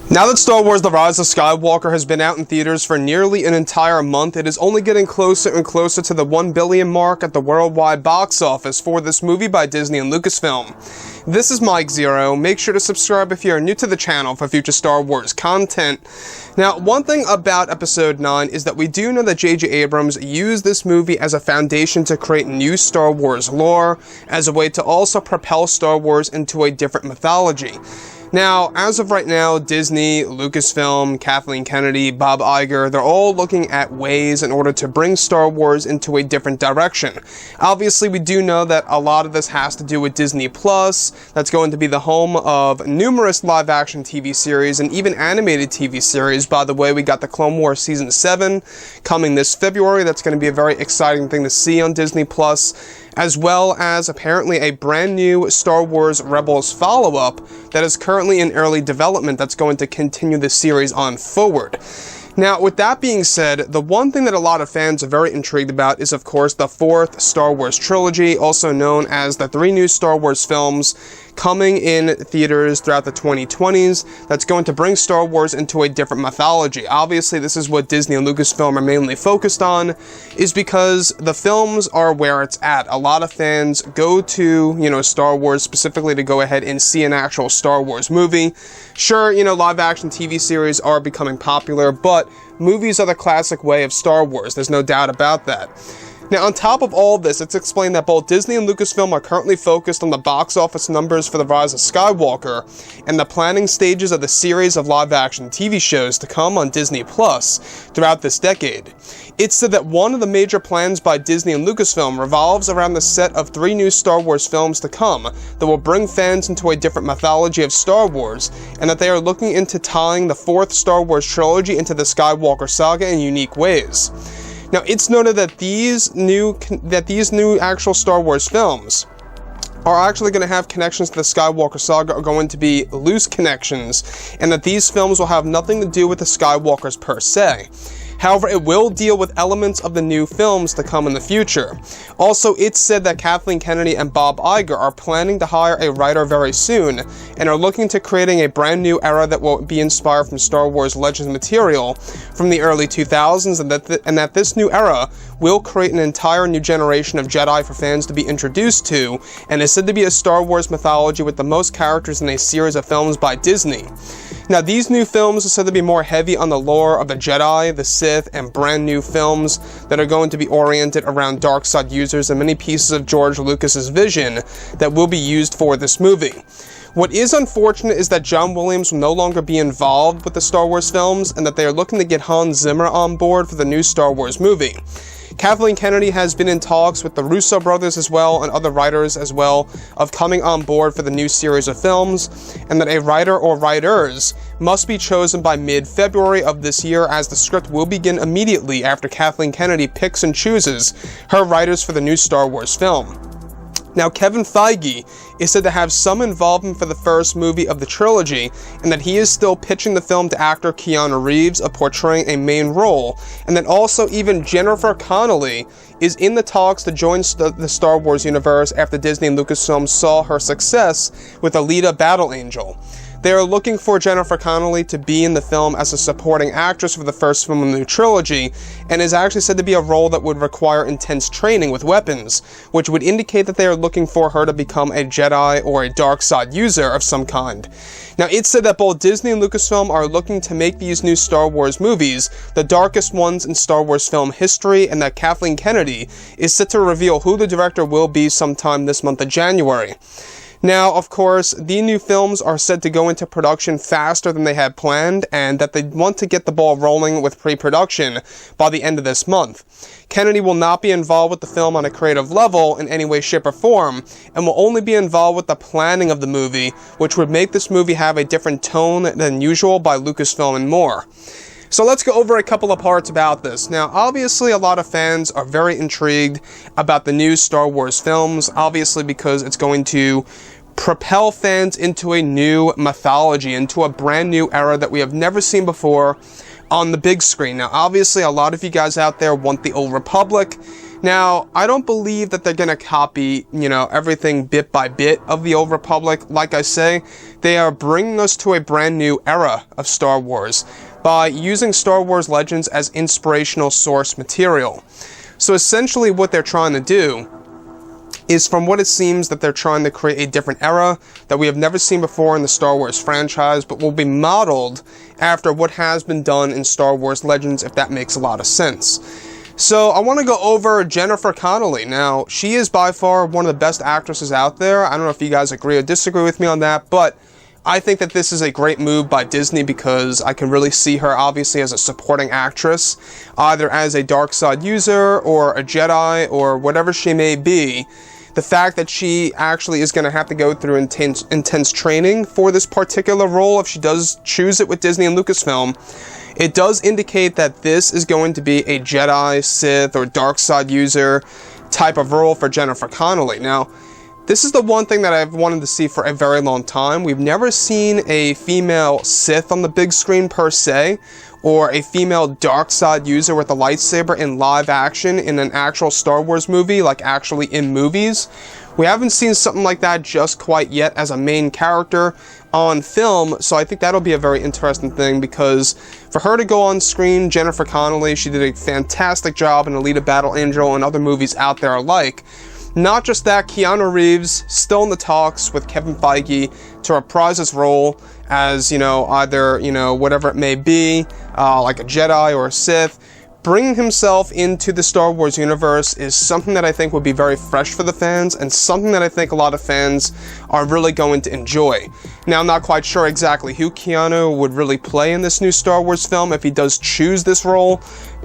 Now that Star Wars The Rise of Skywalker has been out in theaters for nearly an entire month, it is only getting closer and closer to the 1 billion mark at the worldwide box office for this movie by Disney and Lucasfilm. This is Mike Zero. Make sure to subscribe if you are new to the channel for future Star Wars content. Now, one thing about Episode 9 is that we do know that J.J. Abrams used this movie as a foundation to create new Star Wars lore, as a way to also propel Star Wars into a different mythology. Now, as of right now, Disney, Lucasfilm, Kathleen Kennedy, Bob Iger, they're all looking at ways in order to bring Star Wars into a different direction. Obviously, we do know that a lot of this has to do with Disney Plus. That's going to be the home of numerous live-action TV series and even animated TV series. By the way, we got the Clone Wars Season 7 coming this February. That's going to be a very exciting thing to see on Disney Plus, as well as apparently a brand new Star Wars Rebels follow-up that is currently in early development that's going to continue the series on forward. Now, with that being said, the one thing that a lot of fans are very intrigued about is, of course, the fourth Star Wars trilogy, also known as the 3 new Star Wars films coming in theaters throughout the 2020s, that's going to bring Star Wars into a different mythology. Obviously, this is what Disney and Lucasfilm are mainly focused on, is because the films are where it's at. A lot of fans go to, Star Wars specifically to go ahead and see an actual Star Wars movie. Sure, live-action TV series are becoming popular, but movies are the classic way of Star Wars. There's no doubt about that. Now, on top of all this, it's explained that both Disney and Lucasfilm are currently focused on the box office numbers for The Rise of Skywalker and the planning stages of the series of live-action TV shows to come on Disney Plus throughout this decade. It's said that one of the major plans by Disney and Lucasfilm revolves around the set of 3 new Star Wars films to come that will bring fans into a different mythology of Star Wars, and that they are looking into tying the 4th Star Wars trilogy into the Skywalker saga in unique ways. Now, it's noted that these new actual Star Wars films are actually going to have connections to the Skywalker saga, are going to be loose connections, and that these films will have nothing to do with the Skywalkers per se. However, it will deal with elements of the new films to come in the future. Also, it's said that Kathleen Kennedy and Bob Iger are planning to hire a writer very soon, and are looking to creating a brand new era that will be inspired from Star Wars Legends material from the early 2000s, and that this new era will create an entire new generation of Jedi for fans to be introduced to, and is said to be a Star Wars mythology with the most characters in a series of films by Disney. Now, these new films are said to be more heavy on the lore of the Jedi, the Sith, and brand new films that are going to be oriented around dark side users and many pieces of George Lucas's vision that will be used for this movie. What is unfortunate is that John Williams will no longer be involved with the Star Wars films, and that they are looking to get Hans Zimmer on board for the new Star Wars movie. Kathleen Kennedy has been in talks with the Russo brothers as well, and other writers as well, of coming on board for the new series of films, and that a writer or writers must be chosen by mid-February of this year, as the script will begin immediately after Kathleen Kennedy picks and chooses her writers for the new Star Wars film. Now, Kevin Feige is said to have some involvement for the first movie of the trilogy, and that he is still pitching the film to actor Keanu Reeves of portraying a main role, and that also even Jennifer Conelly is in the talks to join the Star Wars universe after Disney and Lucasfilm saw her success with Alita Battle Angel. They are looking for Jennifer Conelly to be in the film as a supporting actress for the first film in the new trilogy, and is actually said to be a role that would require intense training with weapons, which would indicate that they are looking for her to become a Jedi or a dark side user of some kind. Now, it's said that both Disney and Lucasfilm are looking to make these new Star Wars movies the darkest ones in Star Wars film history, and that Kathleen Kennedy is set to reveal who the director will be sometime this month of January. Now, of course, the new films are said to go into production faster than they had planned, and that they want to get the ball rolling with pre-production by the end of this month. Kennedy will not be involved with the film on a creative level in any way, shape, or form, and will only be involved with the planning of the movie, which would make this movie have a different tone than usual by Lucasfilm and more. So let's go over a couple of parts about this. Now, obviously, a lot of fans are very intrigued about the new Star Wars films, obviously because it's going to propel fans into a new mythology, into a brand new era that we have never seen before on the big screen. Now, obviously, a lot of you guys out there want the Old Republic. Now, I don't believe that they're going to copy, everything bit by bit of the Old Republic. Like I say, they are bringing us to a brand new era of Star Wars by using Star Wars Legends as inspirational source material. So essentially what they're trying to do is, from what it seems, that they're trying to create a different era that we have never seen before in the Star Wars franchise, but will be modeled after what has been done in Star Wars Legends, if that makes a lot of sense. So I want to go over Jennifer Conelly. Now, she is by far one of the best actresses out there. I don't know if you guys agree or disagree with me on that, but I think that this is a great move by Disney because I can really see her obviously as a supporting actress, either as a dark side user or a Jedi or whatever she may be. The fact that she actually is going to have to go through intense training for this particular role, if she does choose it with Disney and Lucasfilm, it does indicate that this is going to be a Jedi, Sith, or dark side user type of role for Jennifer Conelly. Now, this is the one thing that I've wanted to see for a very long time. We've never seen a female Sith on the big screen per se, or a female dark side user with a lightsaber in live action in an actual Star Wars movie, like actually in movies. We haven't seen something like that just quite yet as a main character on film, so I think that'll be a very interesting thing, because for her to go on screen, Jennifer Conelly, she did a fantastic job in Alita Battle Angel and other movies out there alike. Not just that, Keanu Reeves, still in the talks with Kevin Feige to reprise his role as, either, whatever it may be, like a Jedi or a Sith. Bringing himself into the Star Wars universe is something that I think would be very fresh for the fans, and something that I think a lot of fans are really going to enjoy. Now, I'm not quite sure exactly who Keanu would really play in this new Star Wars film if he does choose this role,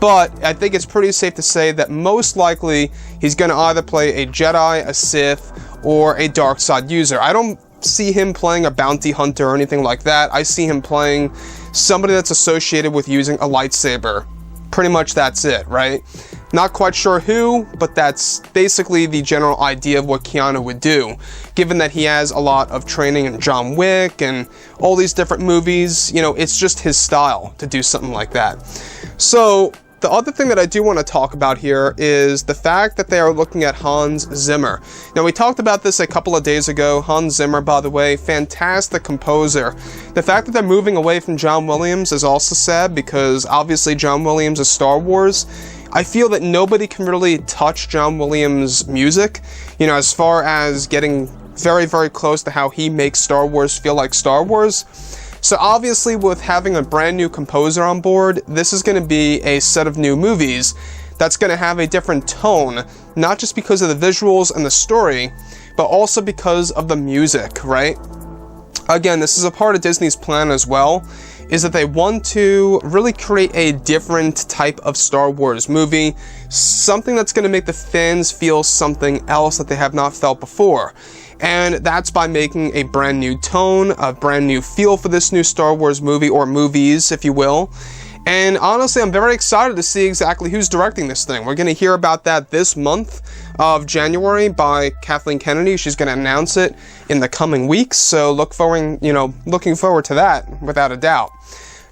but I think it's pretty safe to say that most likely he's going to either play a Jedi, a Sith, or a dark side user. I don't see him playing a bounty hunter or anything like that. I see him playing somebody that's associated with using a lightsaber. Pretty much that's it, right? Not quite sure who, but that's basically the general idea of what Keanu would do, given that he has a lot of training in John Wick and all these different movies. It's just his style to do something like that. So the other thing that I do want to talk about here is the fact that they are looking at Hans Zimmer. Now, we talked about this a couple of days ago. Hans Zimmer, by the way, fantastic composer. The fact that they're moving away from John Williams is also sad, because obviously John Williams is Star Wars. I feel that nobody can really touch John Williams' music, as far as getting very, very close to how he makes Star Wars feel like Star Wars. So obviously, with having a brand new composer on board, this is going to be a set of new movies that's going to have a different tone, not just because of the visuals and the story, but also because of the music, right? Again, this is a part of Disney's plan as well, is that they want to really create a different type of Star Wars movie, something that's going to make the fans feel something else that they have not felt before. And that's by making a brand new tone, a brand new feel for this new Star Wars movie, or movies, if you will. And honestly, I'm very excited to see exactly who's directing this thing. We're going to hear about that this month of January by Kathleen Kennedy. She's going to announce it in the coming weeks, so looking forward to that, without a doubt.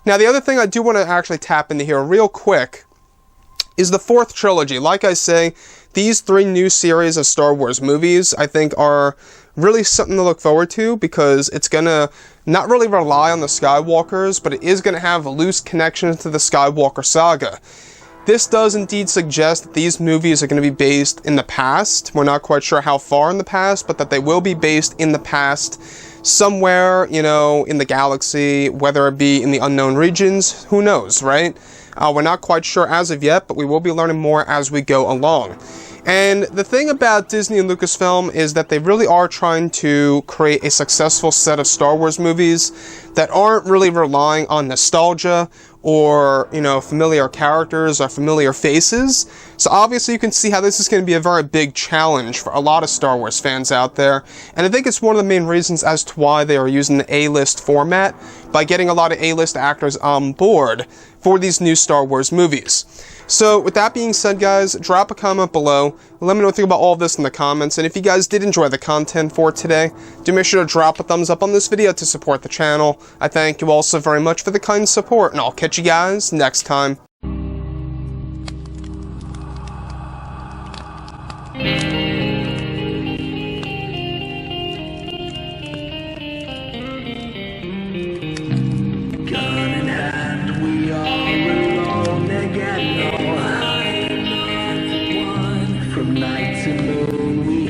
Now, the other thing I do want to actually tap into here real quick is the fourth trilogy. Like I say, these 3 new series of Star Wars movies, I think, are really something to look forward to, because it's going to not really rely on the Skywalkers, but it is going to have loose connections to the Skywalker saga. This does indeed suggest that these movies are going to be based in the past. We're not quite sure how far in the past, but that they will be based in the past, somewhere, in the galaxy, whether it be in the unknown regions, who knows, right? We're not quite sure as of yet, but we will be learning more as we go along. And the thing about Disney and Lucasfilm is that they really are trying to create a successful set of Star Wars movies that aren't really relying on nostalgia or, familiar characters or familiar faces. So obviously you can see how this is going to be a very big challenge for a lot of Star Wars fans out there. And I think it's one of the main reasons as to why they are using the A-list format, by getting a lot of A-list actors on board for these new Star Wars movies. So with that being said, guys, drop a comment below. Let me know what you think about all of this in the comments. And if you guys did enjoy the content for today, do make sure to drop a thumbs up on this video to support the channel. I thank you all so very much for the kind support, and I'll catch you guys next time. nights alone we